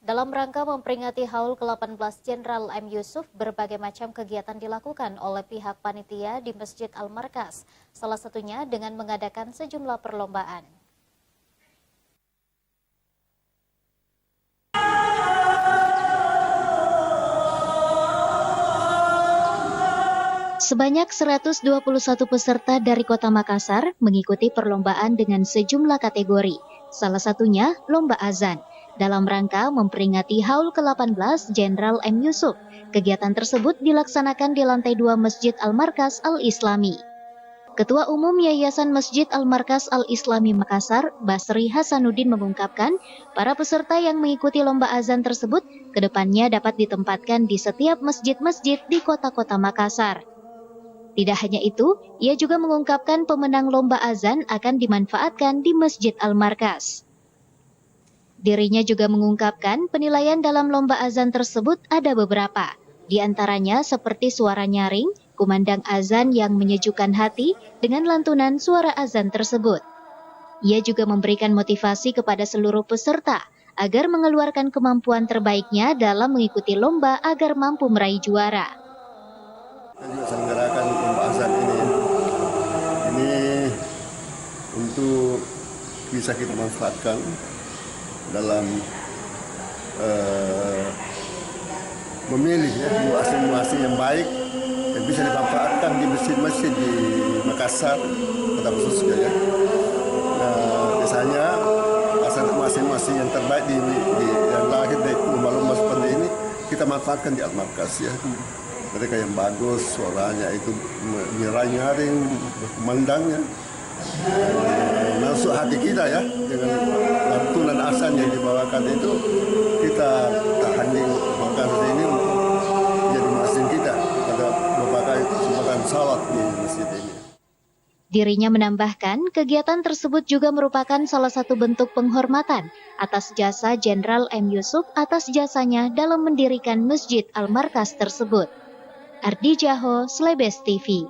Dalam rangka memperingati Haul ke-18 Jenderal M. Yusuf, berbagai macam kegiatan dilakukan oleh pihak panitia di Masjid Al-Markas, salah satunya dengan mengadakan sejumlah perlombaan. Sebanyak 121 peserta dari Kota Makassar mengikuti perlombaan dengan sejumlah kategori, salah satunya Lomba Azan, dalam rangka memperingati Haul ke-18 Jenderal M. Yusuf. Kegiatan tersebut dilaksanakan di lantai 2 Masjid Al-Markas Al-Islami. Ketua Umum Yayasan Masjid Al-Markas Al-Islami Makassar, Basri Hasanuddin mengungkapkan, para peserta yang mengikuti lomba azan tersebut kedepannya dapat ditempatkan di setiap masjid-masjid di kota-kota Makassar. Tidak hanya itu, ia juga mengungkapkan pemenang lomba azan akan dimanfaatkan di Masjid Al-Markas. Dirinya juga mengungkapkan penilaian dalam lomba azan tersebut ada beberapa, di antaranya seperti suara nyaring, kumandang azan yang menyejukkan hati dengan lantunan suara azan tersebut. Ia juga memberikan motivasi kepada seluruh peserta agar mengeluarkan kemampuan terbaiknya dalam mengikuti lomba agar mampu meraih juara. Kita juga selenggarakan lomba azan ini ya. Ini untuk bisa kita manfaatkan dalam memilih ya, muazzin-muazzin yang baik yang bisa dimanfaatkan di masjid-masjid di Makassar, kota khususnya ya. Nah, biasanya asal muazzin-muazzin yang terbaik yang lahir dari lomba-lomba seperti ini kita manfaatkan di Al-Markas ya. Mereka yang bagus, suaranya itu nyaring, kumandangnya masuk hati kita ya, dengan lantunan azan yang dibawakan itu kita tahan di Makassar ini untuk jadi muazzin kita pada beberapa kesempatan salat di masjid ini. Dirinya menambahkan, kegiatan tersebut juga merupakan salah satu bentuk penghormatan atas jasa Jenderal M. Yusuf atas jasanya dalam mendirikan Masjid Al-Markas tersebut. Ardi Jaho, Slebes TV.